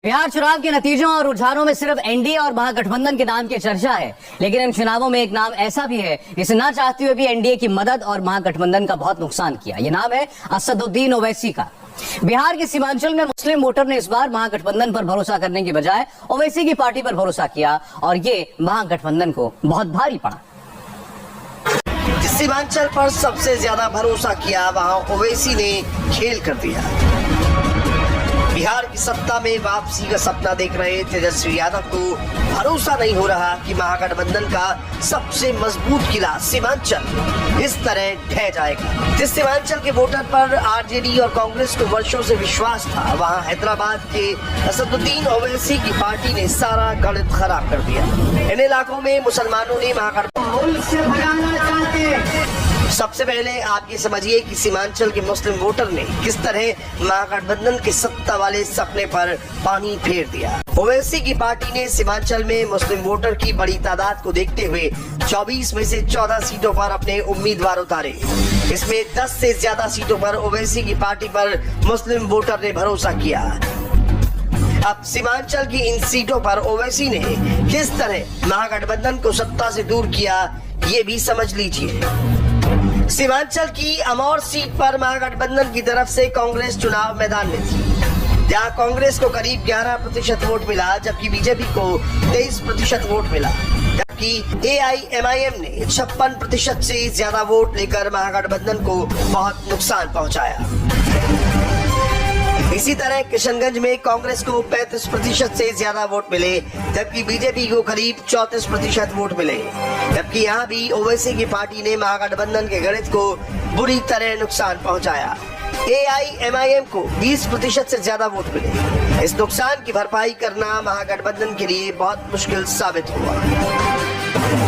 बिहार चुनाव के नतीजों और रुझानों में सिर्फ एनडीए और महागठबंधन के नाम की चर्चा है, लेकिन इन चुनावों में एक नाम ऐसा भी है जिसे ना चाहते हुए भी एनडीए की मदद और महागठबंधन का बहुत नुकसान किया। ये नाम है असदुद्दीन ओवैसी का। बिहार के सीमांचल में मुस्लिम वोटर ने इस बार महागठबंधन पर भरोसा करने की बजाय ओवैसी की पार्टी पर भरोसा किया और ये महागठबंधन को बहुत भारी पड़ा। जिस सीमांचल पर सबसे ज्यादा भरोसा किया वहां ओवैसी ने खेल कर दिया। बिहार की सत्ता में वापसी का सपना देख रहे तेजस्वी यादव को भरोसा नहीं हो रहा कि महागठबंधन का सबसे मजबूत किला सीमांचल इस तरह ढह जाएगा। जिस सीमांचल के वोटर पर आरजेडी और कांग्रेस को वर्षों से विश्वास था, वहां हैदराबाद के असदुद्दीन ओवैसी की पार्टी ने सारा गणित खराब कर दिया। इन इलाकों में मुसलमानों ने महागठबंधन से भगाना चाहते। सबसे पहले आप ये समझिए कि सीमांचल के मुस्लिम वोटर ने किस तरह महागठबंधन के सत्ता वाले सपने पर पानी फेर दिया। ओवैसी की पार्टी ने सीमांचल में मुस्लिम वोटर की बड़ी तादाद को देखते हुए 24 में से 14 सीटों पर अपने उम्मीदवार उतारे। इसमें 10 से ज्यादा सीटों पर ओवैसी की पार्टी पर मुस्लिम वोटर ने भरोसा किया। अब सीमांचल की इन सीटों पर ओवैसी ने किस तरह महागठबंधन को सत्ता से दूर किया, ये भी समझ लीजिए। सीमांचल की अमौर सीट पर महागठबंधन की तरफ से कांग्रेस चुनाव मैदान में थी, जहां कांग्रेस को करीब 11% वोट मिला, जबकि बीजेपी को 23% वोट मिला, जबकि एआईएमआईएम ने 56% से ज्यादा वोट लेकर महागठबंधन को बहुत नुकसान पहुंचाया। इसी तरह किशनगंज में कांग्रेस को 35% से ज्यादा वोट मिले, जबकि बीजेपी को करीब 34% वोट मिले, जबकि यहाँ भी ओवैसी की पार्टी ने महागठबंधन के गणित को बुरी तरह नुकसान पहुंचाया। एआईएमआईएम को 20% से ज्यादा वोट मिले। इस नुकसान की भरपाई करना महागठबंधन के लिए बहुत मुश्किल साबित हुआ।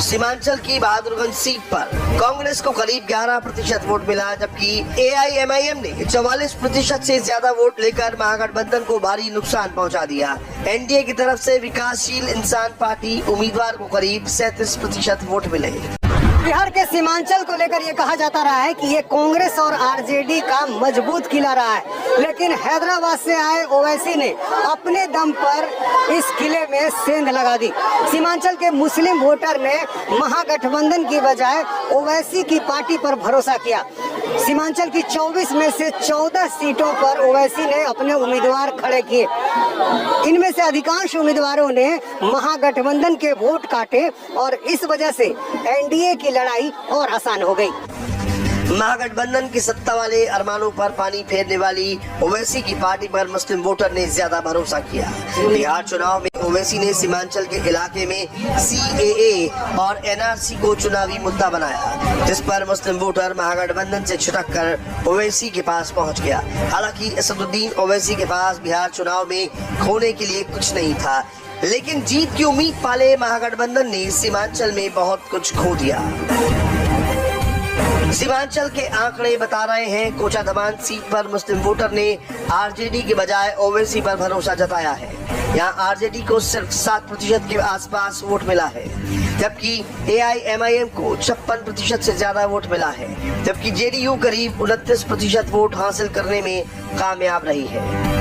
सीमांचल की बहादुरगंज सीट पर कांग्रेस को करीब 11% वोट मिला, जबकि एआईएमआईएम ने 44% से ज्यादा वोट लेकर महागठबंधन को भारी नुकसान पहुंचा दिया। एनडीए की तरफ से विकासशील इंसान पार्टी उम्मीदवार को करीब 37% वोट मिले। बिहार के सीमांचल को लेकर ये कहा जाता रहा है कि ये कांग्रेस और आरजेडी का मजबूत किला रहा है, लेकिन हैदराबाद से आए ओवैसी ने अपने दम पर इस किले में सेंध लगा दी। सीमांचल के मुस्लिम वोटर ने महागठबंधन की बजाय ओवैसी की पार्टी पर भरोसा किया। सीमांचल की 24 में से 14 सीटों पर ओवैसी ने अपने उम्मीदवार खड़े किए। इनमें से अधिकांश उम्मीदवारों ने महागठबंधन के वोट काटे और इस वजह से एनडीए की लड़ाई और आसान हो गई। महागठबंधन की सत्ता वाले अरमानों पर पानी फेरने वाली ओवैसी की पार्टी पर मुस्लिम वोटर ने ज्यादा भरोसा किया। बिहार चुनाव में ओवैसी ने सीमांचल के इलाके में सीएए और एनआरसी को चुनावी मुद्दा बनाया, जिस पर मुस्लिम वोटर महागठबंधन से छिटक कर ओवैसी के पास पहुंच गया। हालांकि असदुद्दीन ओवैसी के पास बिहार चुनाव में खोने के लिए कुछ नहीं था, लेकिन जीत की उम्मीद पाले महागठबंधन ने सीमांचल में बहुत कुछ खो दिया। सीमांचल के आंकड़े बता रहे हैं, कोचाधमान सीट पर मुस्लिम वोटर ने आरजेडी के बजाय ओवैसी पर भरोसा जताया है। यहाँ आरजेडी को सिर्फ 7% के आसपास वोट मिला है, जबकि एआईएमआईएम को 56% से ज्यादा वोट मिला है, जबकि जेडीयू करीब 29% वोट हासिल करने में कामयाब रही है।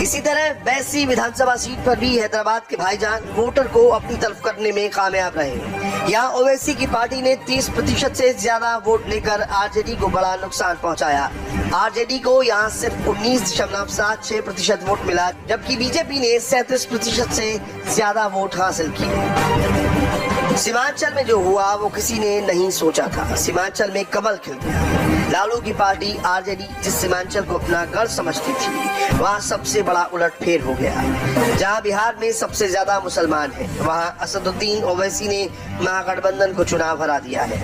इसी तरह बैसी विधानसभा सीट पर भी हैदराबाद के भाईजान वोटर को अपनी तरफ करने में कामयाब रहे। यहाँ ओवैसी की पार्टी ने 30% से ज्यादा वोट लेकर आरजेडी को बड़ा नुकसान पहुंचाया। आरजेडी को यहाँ सिर्फ 19.76% वोट मिला, जबकि बीजेपी ने 37% से ज्यादा वोट हासिल किए। सीमांचल में जो हुआ वो किसी ने नहीं सोचा था। सीमांचल में कमल खिल गया। लालू की पार्टी आरजेडी जिस सीमांचल को अपना गढ़ समझती थी, वहाँ सबसे बड़ा उलटफेर हो गया। जहाँ बिहार में सबसे ज्यादा मुसलमान हैं, वहाँ असदुद्दीन ओवैसी ने महागठबंधन को चुनाव हरा दिया है।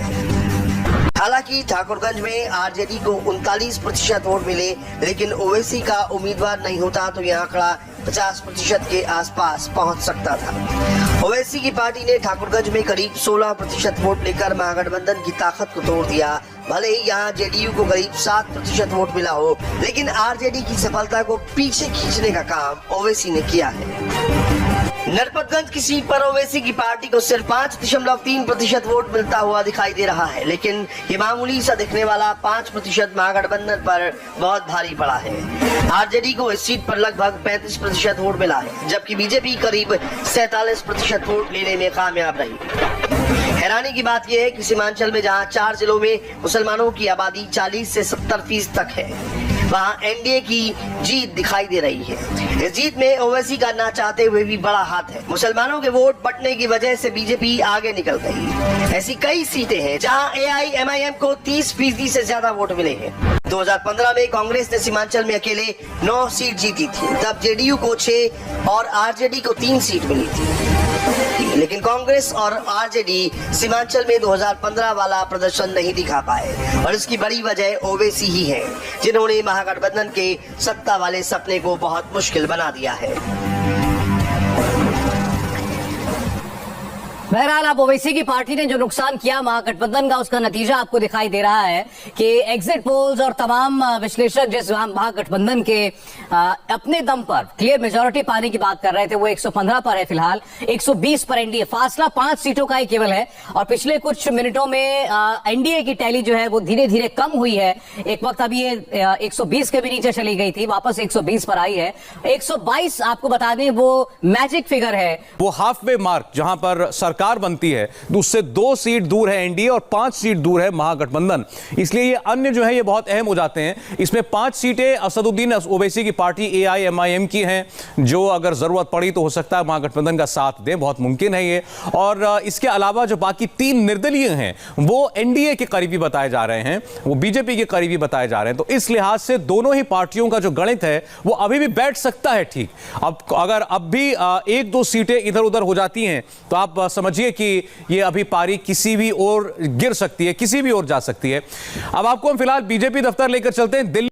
हालांकि ठाकुरगंज में आरजेडी को 39% वोट मिले, लेकिन ओवैसी का उम्मीदवार नहीं होता तो यह आंकड़ा 50% के आसपास पहुंच सकता था। ओवैसी की पार्टी ने ठाकुरगंज में करीब 16% वोट लेकर महागठबंधन की ताकत को तोड़ दिया। भले ही यहाँ जेडीयू को करीब 7% वोट मिला हो, लेकिन आरजेडी की सफलता को पीछे खींचने का काम ओवैसी ने किया है। नरपतगंज की सीट पर ओवैसी की पार्टी को सिर्फ 5.3% वोट मिलता हुआ दिखाई दे रहा है, लेकिन ये मामूली सा दिखने वाला 5% महागठबंधन पर बहुत भारी पड़ा है। आरजेडी को इस सीट पर लगभग 35% वोट मिला है, जबकि बीजेपी करीब 47% वोट लेने में कामयाब रही। हैरानी की बात यह है कि सीमांचल में जहां 4 जिलों में मुसलमानों की आबादी 40 से 70% तक है, वहां एनडीए की जीत दिखाई दे रही है। इस जीत में ओवैसी का ना चाहते हुए भी बड़ा हाथ है। मुसलमानों के वोट बंटने की वजह से बीजेपी आगे निकल गई। ऐसी कई सीटें हैं जहां एआईएमआईएम को 30% से ज्यादा वोट मिले हैं। 2015 में कांग्रेस ने सीमांचल में अकेले 9 सीट जीती थी, तब जेडीयू को 6 और आरजेडी को 3 सीट मिली थी। लेकिन कांग्रेस और आरजेडी सीमांचल में 2015 वाला प्रदर्शन नहीं दिखा पाए, और इसकी बड़ी वजह ओवैसी ही है, जिन्होंने महागठबंधन के सत्ता वाले सपने को बहुत मुश्किल बना दिया है। बहरहाल अब ओवैसी की पार्टी ने जो नुकसान किया महागठबंधन का, उसका नतीजा आपको दिखाई दे रहा है कि एग्जिट पोल्स और तमाम विश्लेषक जिस महागठबंधन के अपने दम पर क्लियर मेजोरिटी पाने की बात कर रहे थे, वो 115 पर है फिलहाल, 120 पर एनडीए। फासला 5 सीटों का ही केवल है, और पिछले कुछ मिनटों में एनडीए की टैली जो है वो धीरे धीरे कम हुई है। एक वक्त अभी ये 120 के भी नीचे चली गई थी, वापस 120 पर आई है। 122 आपको बता दें वो मैजिक फिगर है, वो हाफ वे मार्क जहां पर सरकार बनती है, उससे 2 सीट दूर है एनडीए और 5 सीट दूर है महागठबंधन। इसलिए ये अन्य जो है ये बहुत अहम हो जाते हैं। इसमें 5 सीटें असदुद्दीन ओवैसी की पार्टी एआईएमआईएम की हैं, जो अगर जरूरत पड़ी तो हो सकता है महागठबंधन का साथ दें, बहुत मुमकिन है ये। और इसके अलावा जो बाकी 3 निर्दलीय हैं वो एनडीए के करीबी बताए जा रहे हैं, वो बीजेपी के करीबी बताए जा रहे हैं। तो इस लिहाज से दोनों ही पार्टियों का जो गणित है वो अभी भी बैठ सकता है ठीक। अब अगर अब भी 1-2 सीटें इधर उधर हो जाती हैं तो आप समझिए कि ये अभी पारी किसी भी ओर गिर सकती है, किसी भी ओर जा सकती है। अब आपको हम फिलहाल बीजेपी दफ्तर लेकर चलते हैं दिल्ली।